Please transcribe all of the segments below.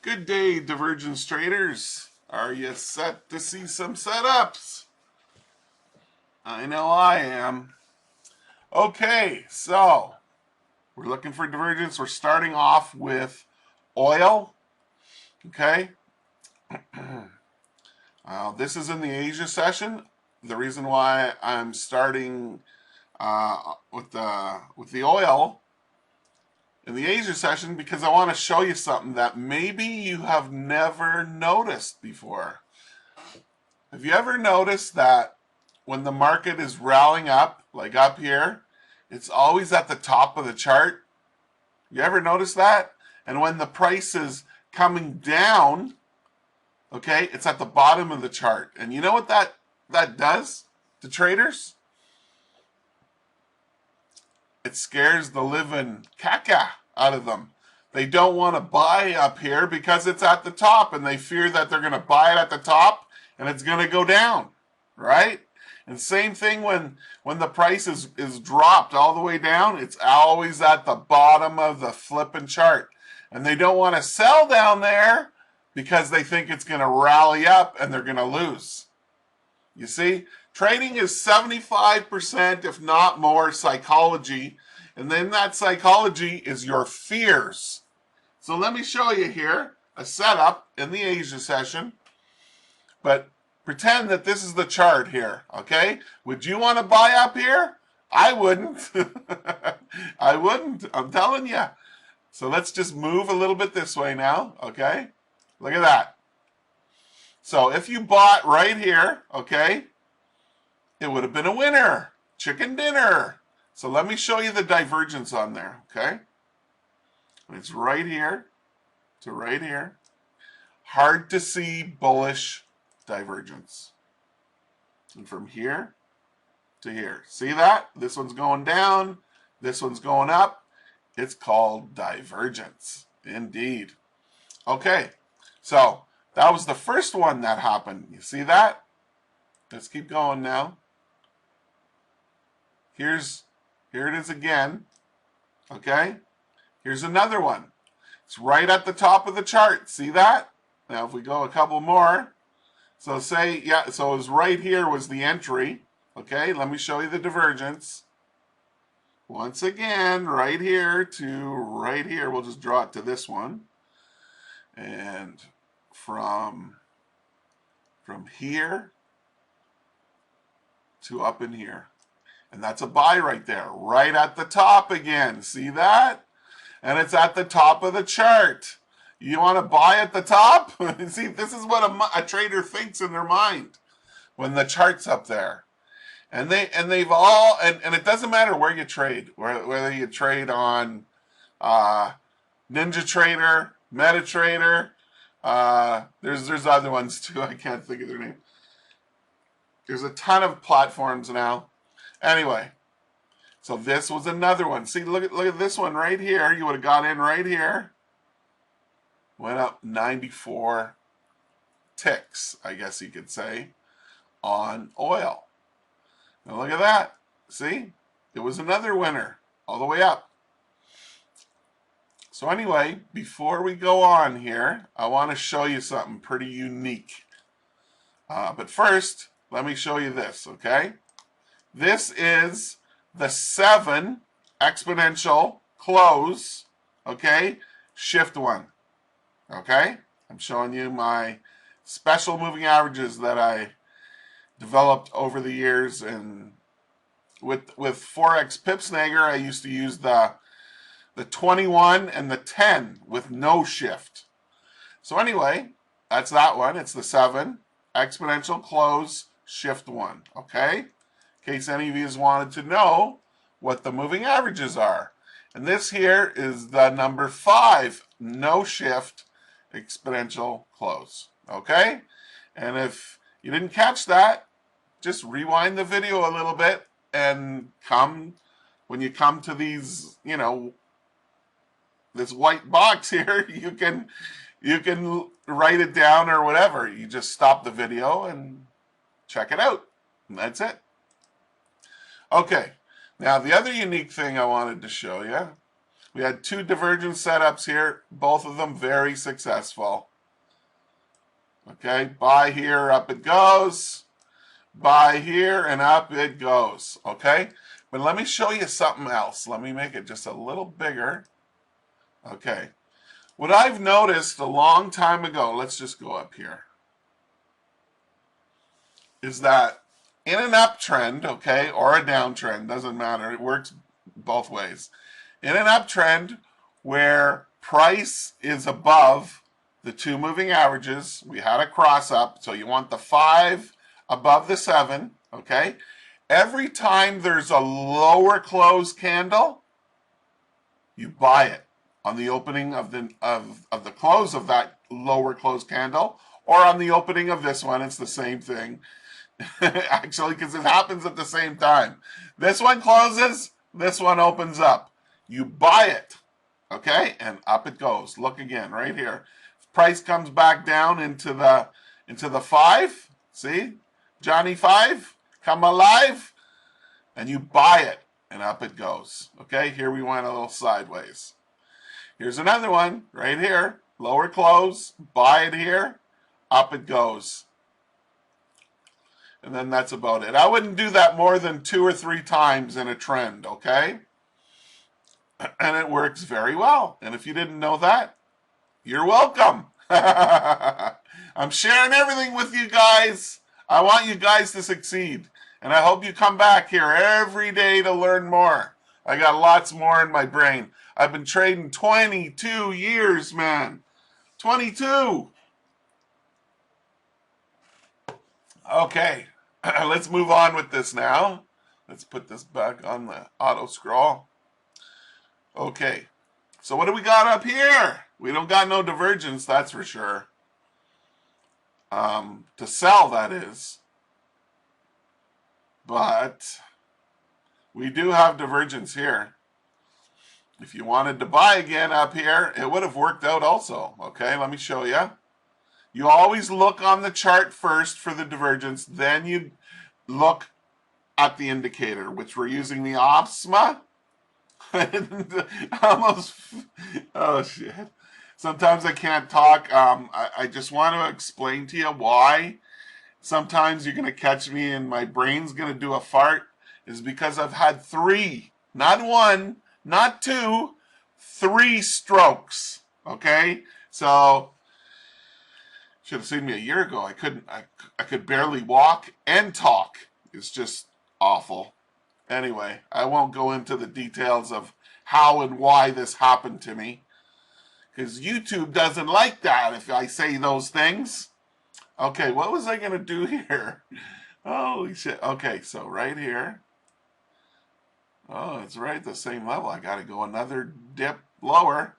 Good day, divergence traders. Are you set to see some setups? I know I am. Okay, so we're looking for divergence. We're starting off with oil. Okay. This is in the Asia session. The reason why I'm starting with the oil in the Asia session because I want to show you something that maybe you have never noticed before. Have you ever noticed that when the market is rallying up, like up here, it's always at the top of the chart? You ever notice that? And when the price is coming down, okay, it's at the bottom of the chart. And you know what that does to traders? It scares the living caca out of them. They don't want to buy up here because it's at the top, and they fear that they're going to buy it at the top and it's going to go down, right? And same thing when the price is dropped all the way down, it's always at the bottom of the flipping chart. And they don't want to sell down there because they think it's going to rally up and they're going to lose. You see, trading is 75%, if not more, psychology. And then that psychology is your fears. So let me show you here a setup in the Asia session. But pretend that this is the chart here, okay? Would you want to buy up here? I wouldn't. I wouldn't, I'm telling you. So let's just move a little bit this way now, okay? Look at that. So if you bought right here, okay, it would have been a winner. Chicken dinner. So let me show you the divergence on there, okay? It's right here to right here. Hard to see bullish divergence. And from here to here. See that? This one's going down. This one's going up. It's called divergence. Indeed. Okay, so that was the first one that happened. You see that? Let's keep going now. Here it is again. Okay? Here's another one. It's right at the top of the chart. See that? Now if we go a couple more. So say, yeah, so it was right here was the entry. Okay, let me show you the divergence. Once again, right here to right here. We'll just draw it to this one. And from here to up in here. And that's a buy right there, right at the top again. See that? And it's at the top of the chart. You want to buy at the top? See, this is what a trader thinks in their mind when the chart's up there. And they've all, and it doesn't matter where you trade, whether you trade on Ninja Trader, MetaTrader, there's other ones too. I can't think of their name. There's a ton of platforms now. Anyway, so this was another one. See, look at this one right here. You would have got in right here. Went up 94 ticks, I guess you could say, on oil. Now look at that. See? It was another winner all the way up. So anyway, before we go on here, I want to show you something pretty unique. But first, let me show you this, okay? This is the 7 exponential close, okay? Shift 1, okay? I'm showing you my special moving averages that I developed over the years, and with Forex Pipsnagger, I used to use the 21 and the 10 with no shift. So anyway, that's that one. It's the 7 exponential close shift 1, okay? In case any of you wanted to know what the moving averages are. And this here is the number 5 no shift exponential close, okay? And if you didn't catch that, just rewind the video a little bit and when you come to these, you know, this white box here, you can write it down or whatever. You just stop the video and check it out. And that's it. Okay. Now the other unique thing I wanted to show you We had 2 divergence setups here, both of them very successful. Okay, buy here, up it goes. Buy here, and up it goes. Okay, but let me show you something else. Let me make it just a little bigger. Okay, what I've noticed a long time ago, let's just go up here, is that in an uptrend, okay, or a downtrend, doesn't matter, it works both ways. In an uptrend where price is above the 2 moving averages, we had a cross up, so you want the 5 above the 7, okay? Every time there's a lower close candle, you buy it on the opening of the close of that lower close candle, or on the opening of this one. It's the same thing. Actually, because it happens at the same time. This one closes, this one opens up. You buy it, okay, and up it goes. Look again, right here. Price comes back down into the 5. See, Johnny 5, come alive, and you buy it, and up it goes. Okay, here we went a little sideways. Here's another one right here. Lower close, buy it here, up it goes. And then that's about it. I wouldn't do that more than 2 or 3 times in a trend, okay? And it works very well. And if you didn't know that, you're welcome. I'm sharing everything with you guys. I want you guys to succeed. And I hope you come back here every day to learn more. I got lots more in my brain. I've been trading 22 years, man. 22. Okay. Let's move on with this now. Let's put this back on the auto scroll. Okay, so what do we got up here? We don't got no divergence, that's for sure. To sell, that is. But we do have divergence here. If you wanted to buy again up here, it would have worked out also. Okay, let me show you. You always look on the chart first for the divergence, then you look at the indicator, which we're using the OPSMA. Almost, oh shit. Sometimes I can't talk. I just want to explain to you why sometimes you're going to catch me and my brain's going to do a fart, is because I've had 3, not 1, not 2, 3 strokes. Okay, so should have seen me a year ago. I could barely walk and talk. It's just awful. Anyway, I won't go into the details of how and why this happened to me, because YouTube doesn't like that if I say those things. Okay, what was I going to do here? Holy shit. Okay, so right here. Oh, it's right at the same level. I got to go another dip lower.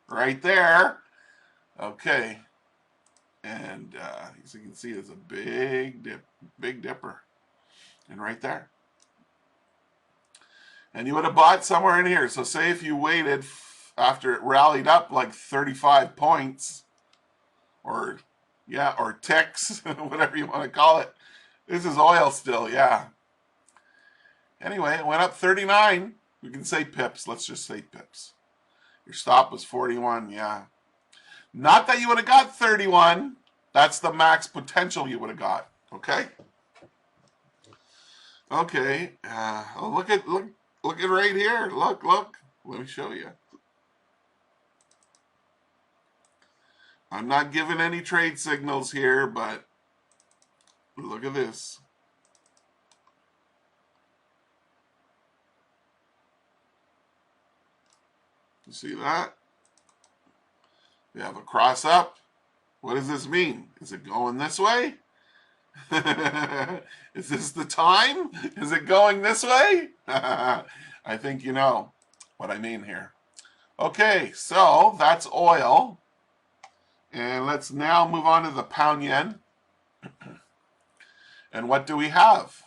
Right there. Okay. And as you can see, there's a big dip, big dipper. And right there. And you would have bought somewhere in here. So say if you waited after it rallied up like 35 points, or yeah, or ticks, whatever you want to call it. This is oil still, yeah. Anyway, it went up 39. We can say pips. Let's just say pips. Your stop was 41, yeah. Not that you would have got 31. That's the max potential you would have got. Okay. Okay. Oh, look at right here. Look. Let me show you. I'm not giving any trade signals here, but look at this. You see that? We have a cross up. What does this mean? Is it going this way? Is this the time? Is it going this way? I think you know what I mean here. Okay, so that's oil. And let's now move on to the pound yen. And what do we have?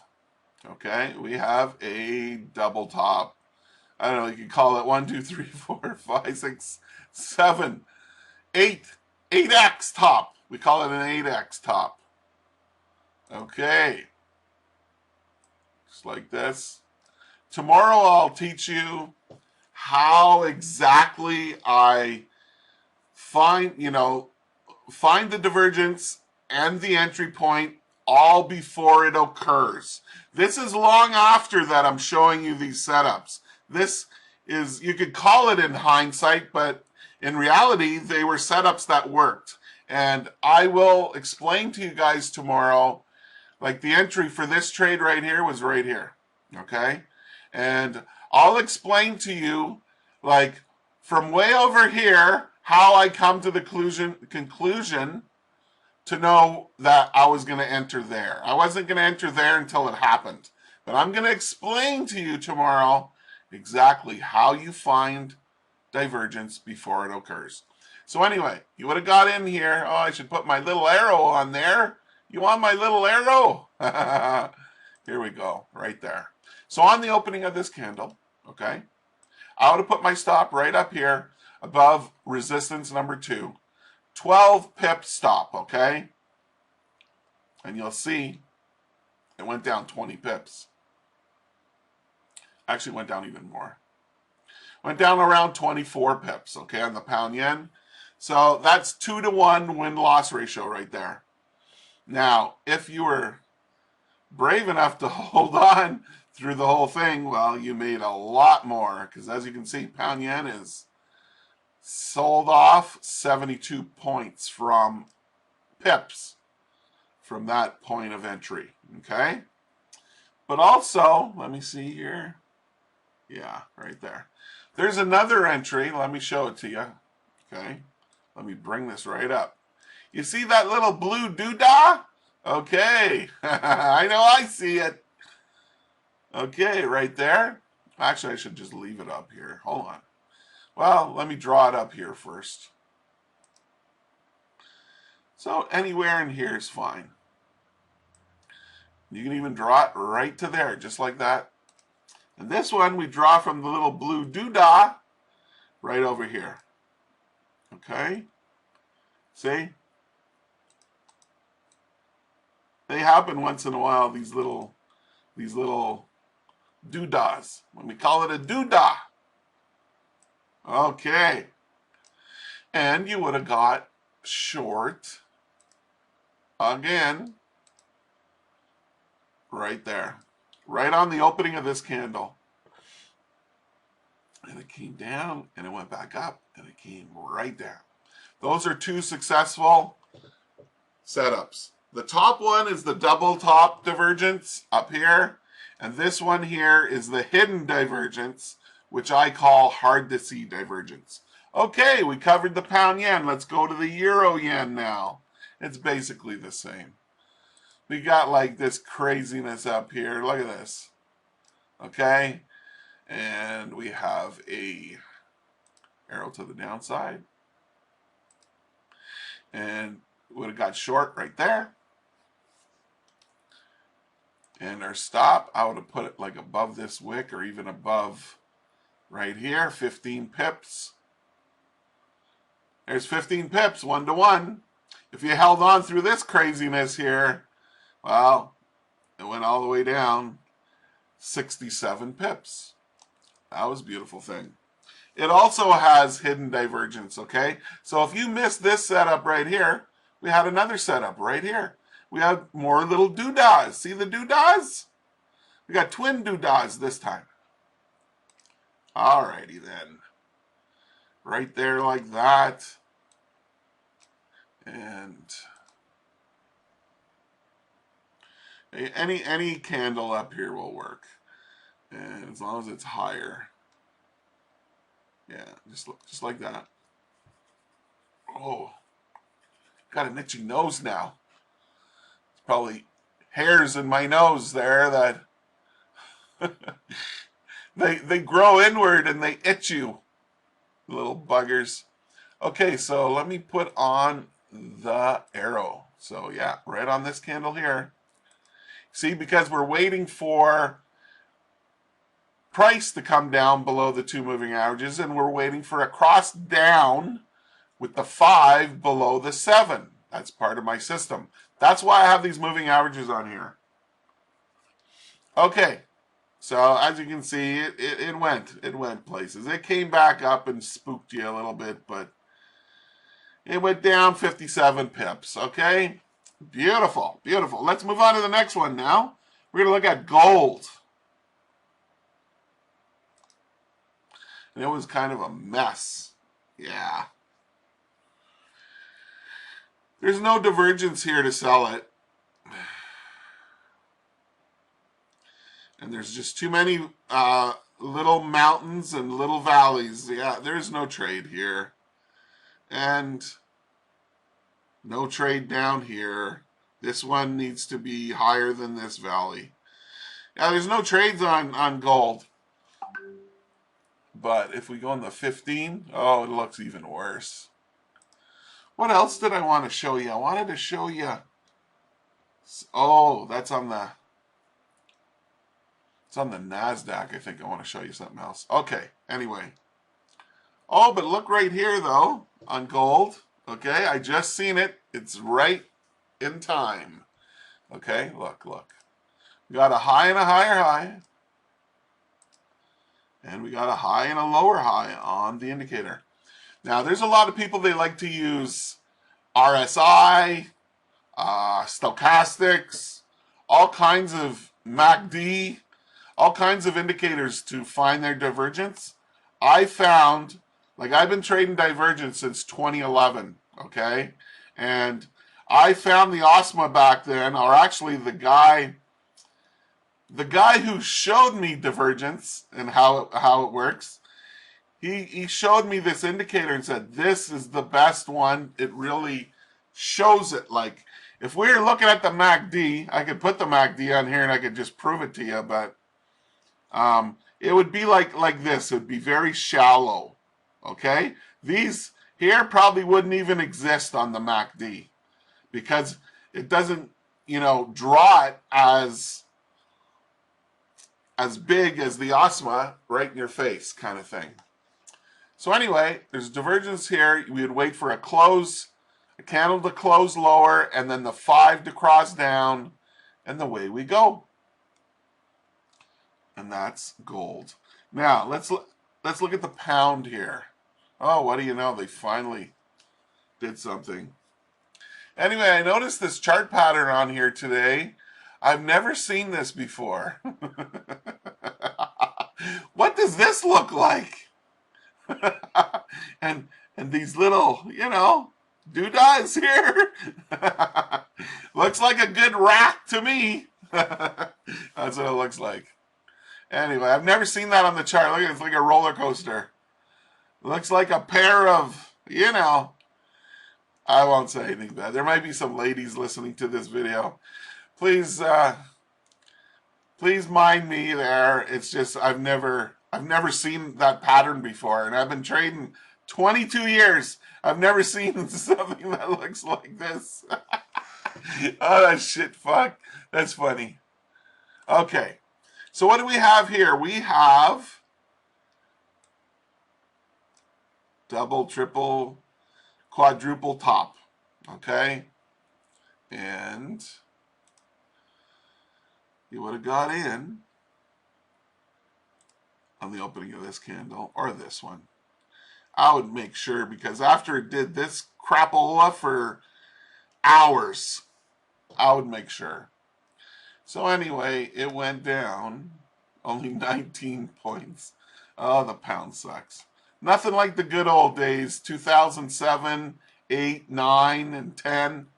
Okay, we have a double top. I don't know, you could call it 1, 2, 3, 4, 5, 6, 7, 8. 8X top. We call it an 8X top. Okay. Just like this. Tomorrow I'll teach you how exactly I find, find the divergence and the entry point all before it occurs. This is long after that I'm showing you these setups. This is, you could call it in hindsight, but in reality, they were setups that worked. And I will explain to you guys tomorrow, like the entry for this trade right here was right here, okay? And I'll explain to you, like, from way over here, how I come to the conclusion to know that I was going to enter there. I wasn't going to enter there until it happened. But I'm going to explain to you tomorrow exactly how you find divergence before it occurs. So anyway, you would have got in here. Oh, I should put my little arrow on there. You want my little arrow? Here we go, right there. So on the opening of this candle, okay, I would have put my stop right up here above resistance number 2. 12 pip stop, okay? And you'll see it went down 20 pips. Actually went down even more. Went down around 24 pips, okay, on the pound yen. So that's 2-to-1 win-loss ratio right there. Now, if you were brave enough to hold on through the whole thing, well, you made a lot more, because as you can see, pound yen is sold off 72 points from pips from that point of entry, okay? But also, let me see here. Yeah, right there. There's another entry. Let me show it to you, okay? Let me bring this right up. You see that little blue doodah? Okay, I know I see it. Okay, right there. Actually, I should just leave it up here. Hold on. Well, let me draw it up here first. So anywhere in here is fine. You can even draw it right to there, just like that. And this one, we draw from the little blue doodah right over here. Okay? See? They happen once in a while, these little doodahs. When we call it a doodah. Okay. And you would have got short again right there. Right on the opening of this candle. And it came down and it went back up and it came right down. Those are 2 successful setups. The top one is the double top divergence up here. And this one here is the hidden divergence, which I call hard to see divergence. Okay, we covered the pound yen. Let's go to the euro yen now. It's basically the same. We got like this craziness up here. Look at this. Okay? And we have a arrow to the downside. And would have got short right there. And our stop, I would have put it like above this wick or even above right here, 15 pips. There's 15 pips, 1-to-1. If you held on through this craziness here, well, it went all the way down 67 pips. That was a beautiful thing. It also has hidden divergence, okay? So if you missed this setup right here, we had another setup right here. We have more little doodahs. See the doodahs? We got twin doodahs this time. Alrighty then. Right there like that. And any candle up here will work. And as long as it's higher. Yeah, just like that. Oh, got an itchy nose now. It's probably hairs in my nose there that they grow inward and they itch you, little buggers. Okay, so let me put on the arrow. So yeah, right on this candle here. See, because we're waiting for price to come down below the 2 moving averages, and we're waiting for a cross down with the 5 below the 7. That's part of my system. That's why I have these moving averages on here. Okay, So as you can see, it went places. It came back up and spooked you a little bit, but it went down 57 pips. Okay, beautiful, beautiful. Let's move on to the next one now. We're gonna look at gold, and it was kind of a mess. Yeah, there's no divergence here to sell it. And there's just too many little mountains and little valleys. Yeah, there's no trade here. And no trade down here. This one needs to be higher than this valley. Yeah, there's no trades on gold. But if we go on the 15, oh, it looks even worse. What else did I want to show you? I wanted to show you. Oh, that's on the... It's on the NASDAQ. I think I want to show you something else. Okay, anyway. Oh, but look right here, though, on gold. Okay, I just seen it. It's right in time. Okay, look. We got a high and a higher high. And we got a high and a lower high on the indicator. Now, there's a lot of people, they like to use RSI, stochastics, all kinds of MACD, all kinds of indicators to find their divergence. I found, like, I've been trading divergence since 2011, okay? And I found the OSMA back then, or actually the guy who showed me divergence and how it works, he showed me this indicator and said, this is the best one. It really shows it. Like, if we were looking at the MACD, I could put the MACD on here and I could just prove it to you, but it would be like this. It would be very shallow, okay? These here probably wouldn't even exist on the MACD because it doesn't, draw it as big as the OSMA right in your face kind of thing. So anyway, there's divergence here. We would wait for a candle to close lower, and then the 5 to cross down, and away we go. And that's gold. Now let's look at the pound here. Oh, what do you know? They finally did something. Anyway, I noticed this chart pattern on here today. I've never seen this before. What does this look like? and these little, doodads here. Looks like a good rack to me. That's what it looks like. Anyway, I've never seen that on the chart. Look, it's like a roller coaster. Looks like a pair of, I won't say anything bad. There might be some ladies listening to this video. Please mind me there. It's just I've never seen that pattern before, and I've been trading 22 years. I've never seen something that looks like this. Oh, that shit, fuck. That's funny. Okay, so what do we have here? We have double, triple, quadruple top. Okay, and you would have got in on the opening of this candle or this one. I would make sure, because after it did this crapola for hours, I would make sure. So anyway, it went down only 19 points. Oh, the pound sucks. Nothing like the good old days, 2007, 8, 9, and 10.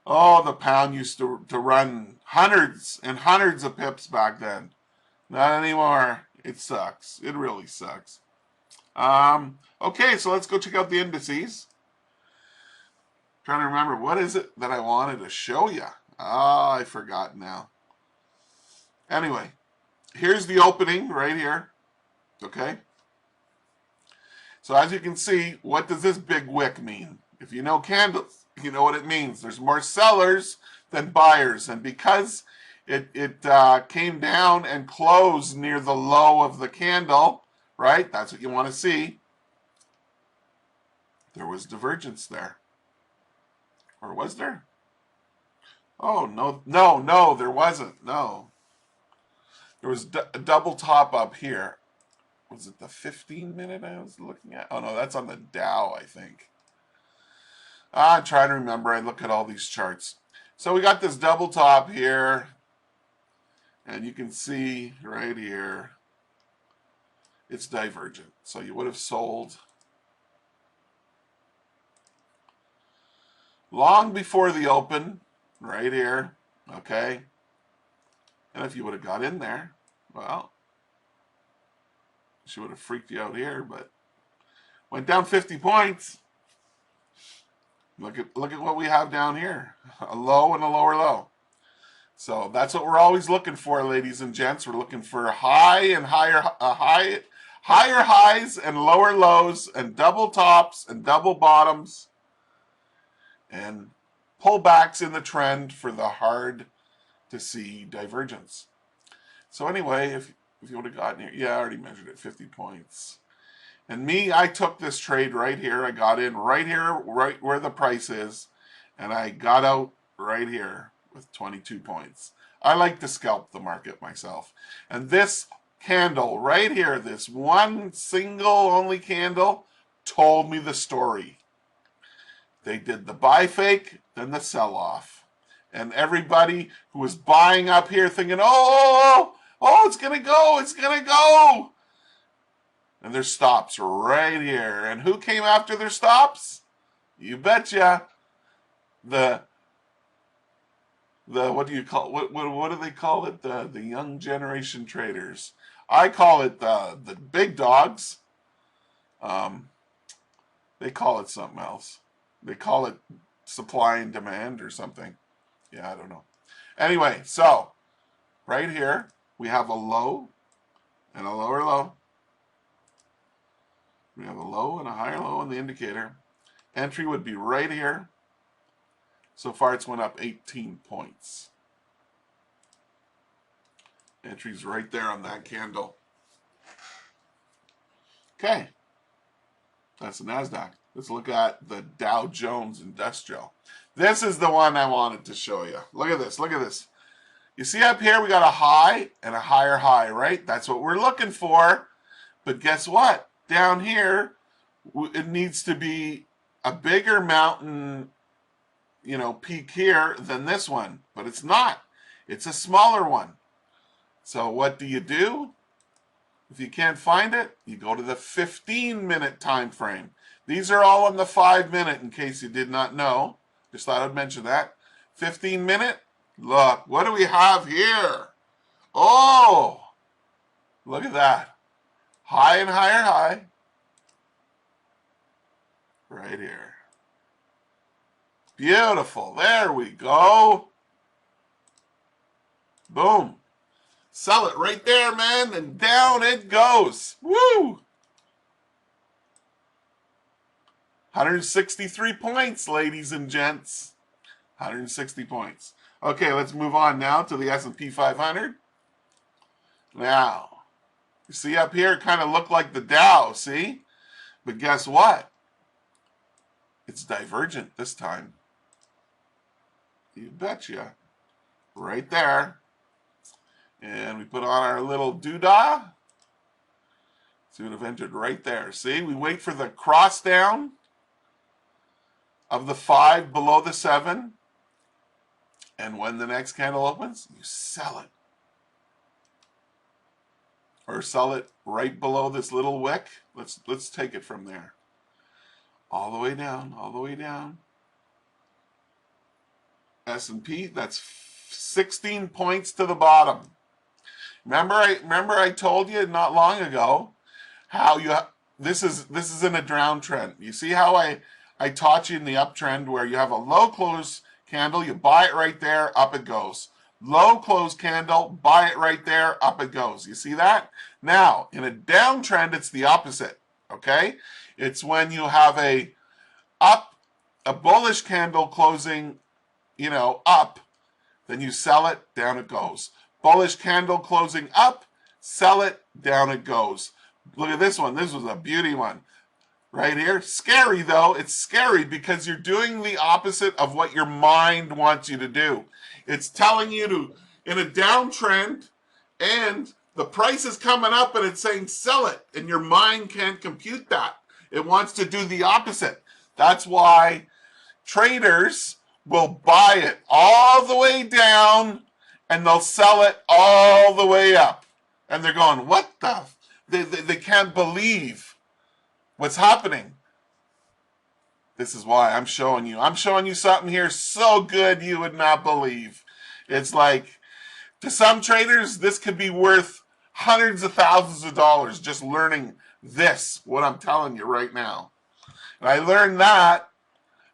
Oh, the pound used to run hundreds and hundreds of pips back then. Not anymore. It sucks. It really sucks. Okay, so let's go check out the indices. Trying to remember, what is it that I wanted to show you? Ah, I forgot now. Anyway, here's the opening right here. Okay. So as you can see, what does this big wick mean? If you know candles, you know what it means. There's more sellers than buyers, and because it came down and closed near the low of the candle, right? That's what you want to see. There was divergence there. Or was there? Oh, no, there wasn't. No. There was a double top up here. Was it the 15-minute I was looking at? Oh no, that's on the Dow, I think. I'm trying to remember. I look at all these charts. So we got this double top here, and you can see right here, it's divergent. So you would have sold long before the open, right here, okay? And if you would have got in there, well, she would have freaked you out here, but went down 50 points. Look at what we have down here. A low and a lower low. So that's what we're always looking for, ladies and gents. We're looking for high and higher highs and lower lows and double tops and double bottoms and pullbacks in the trend for the hard to see divergence. So anyway, if you would have gotten here, yeah, I already measured it, 50 points. And me, I took this trade right here. I got in right here, right where the price is, and I got out right here with 22 points. I like to scalp the market myself. And this candle right here, this one single only candle, told me the story. They did the buy fake, then the sell off. And everybody who was buying up here thinking, oh, it's going to go, it's going to go. And there's stops right here. And who came after their stops? You betcha. The what do you call what do they call it? The young generation traders. I call it the big dogs. They call it something else. They call it supply and demand or something. Yeah, I don't know. Anyway, so right here we have a low and a lower low. We have a low and a higher low on the indicator. Entry would be right here. So far it's went up 18 points. Entry's right there on that candle. Okay. That's the NASDAQ. Let's look at the Dow Jones Industrial. This is the one I wanted to show you. Look at this. Look at this. You see up here we got a high and a higher high, right? That's what we're looking for. But guess what? Down here, it needs to be a bigger mountain, peak here than this one. But it's not. It's a smaller one. So what do? If you can't find it, you go to the 15-minute time frame. These are all on the 5-minute in case you did not know. Just thought I'd mention that. 15-minute. Look, what do we have here? Oh, look at that. High and higher high. Right here. Beautiful. There we go. Boom. Sell it right there, man, and down it goes. Woo! 163 points, ladies and gents. 160 points. Okay, let's move on now to the S&P 500. Now, you see up here, it kind of looked like the Dow, see? But guess what? It's divergent this time. You betcha. Right there. And we put on our little doodah. So it would have entered right there. See, we wait for the cross down of the 5 below the 7. And when the next candle opens, you sell it. Or sell it right below this little wick. Let's take it from there. All the way down, all the way down. S&P, that's 16 points to the bottom. Remember I told you not long ago how this is in a downtrend. You see how I taught you in the uptrend where you have a low close candle, you buy it right there, up it goes. Low close candle, buy it right there, up it goes. You see that? Now, in a downtrend, it's the opposite, okay? It's when you have a bullish candle closing, up, then you sell it, down it goes. Bullish candle closing up, sell it, down it goes. Look at this one. This was a beauty one. Right here. Scary though. It's scary because you're doing the opposite of what your mind wants you to do. It's telling you to, in a downtrend, and the price is coming up and it's saying sell it, and your mind can't compute that. It wants to do the opposite. That's why traders will buy it all the way down and they'll sell it all the way up. And they're going, what the? They can't believe what's happening. This is why I'm showing you. I'm showing you something here so good you would not believe. It's like, to some traders, this could be worth hundreds of thousands of dollars just learning this, what I'm telling you right now. And I learned that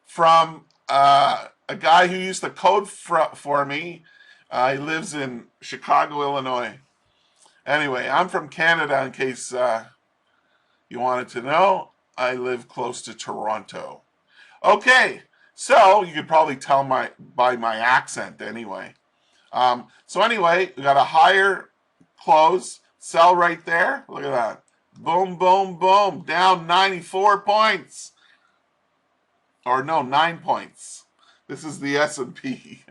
from a guy who used to code for me. He lives in Chicago, Illinois. Anyway, I'm from Canada, in case you wanted to know. I live close to Toronto. Okay, so you could probably tell by my accent anyway. So anyway, we got a higher close, sell right there. Look at that. Boom, boom, boom. Down 94 points. Or no, 9 points. This is the S&P.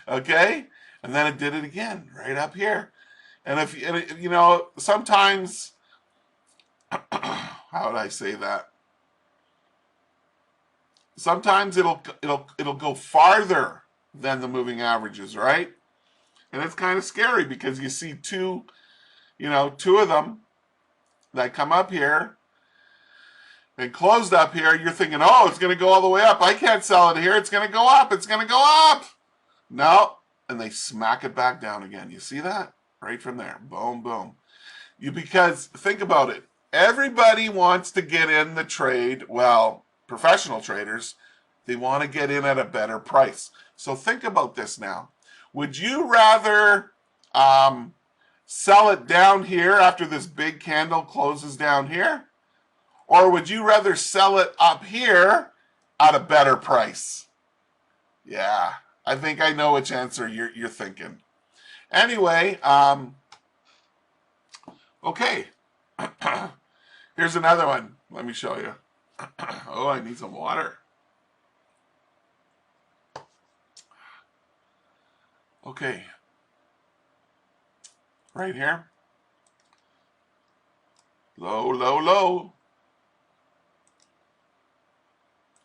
Okay? And then it did it again, right up here. And if you know, sometimes, how would I say that? Sometimes it'll go farther than the moving averages, right? And it's kind of scary because you see two of them that come up here and closed up here. You're thinking, oh, it's going to go all the way up. I can't sell it here. It's going to go up. It's going to go up. No. And they smack it back down again. You see that? Right from there. Boom, boom. Because think about it. Everybody wants to get in the trade. Well, professional traders, they want to get in at a better price. So think about this now. Would you rather sell it down here after this big candle closes down here? Or would you rather sell it up here at a better price? Yeah, I think I know which answer you're thinking. Anyway, okay. Here's another one. Let me show you. Oh, I need some water. Okay. Right here. Low, low, low.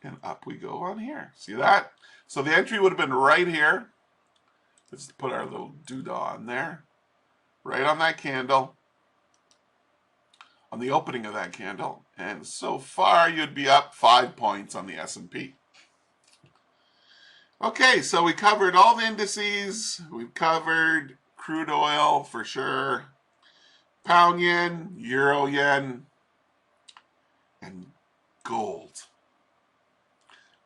And up we go on here. See that? So the entry would have been right here. Let's put our little doodah on there. Right on that candle. On the opening of that candle. And so far you'd be up 5 points on the S&P. Okay, so we covered all the indices. We've covered crude oil for sure. Pound yen, euro yen, and gold.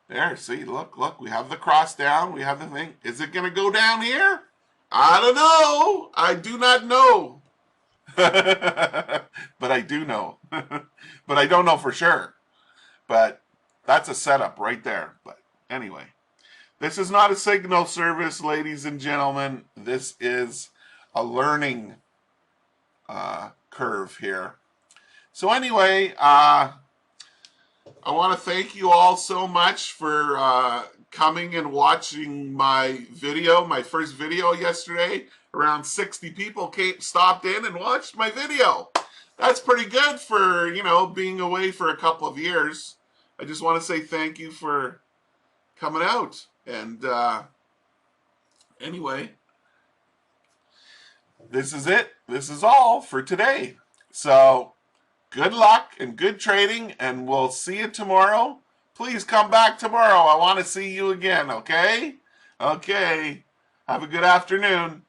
There, see, look, we have the cross down, we have the thing. Is it going to go down here? I don't know. I do not know. But I do know. But I don't know for sure. But that's a setup right there. But anyway, this is not a signal service, ladies and gentlemen. This is a learning curve here. So anyway, I want to thank you all so much for coming and watching my video, my first video yesterday. Around 60 people stopped in and watched my video. That's pretty good for, being away for a couple of years. I just want to say thank you for coming out. And anyway, this is it. This is all for today. So good luck and good trading, and we'll see you tomorrow. Please come back tomorrow. I want to see you again, okay? Okay. Have a good afternoon.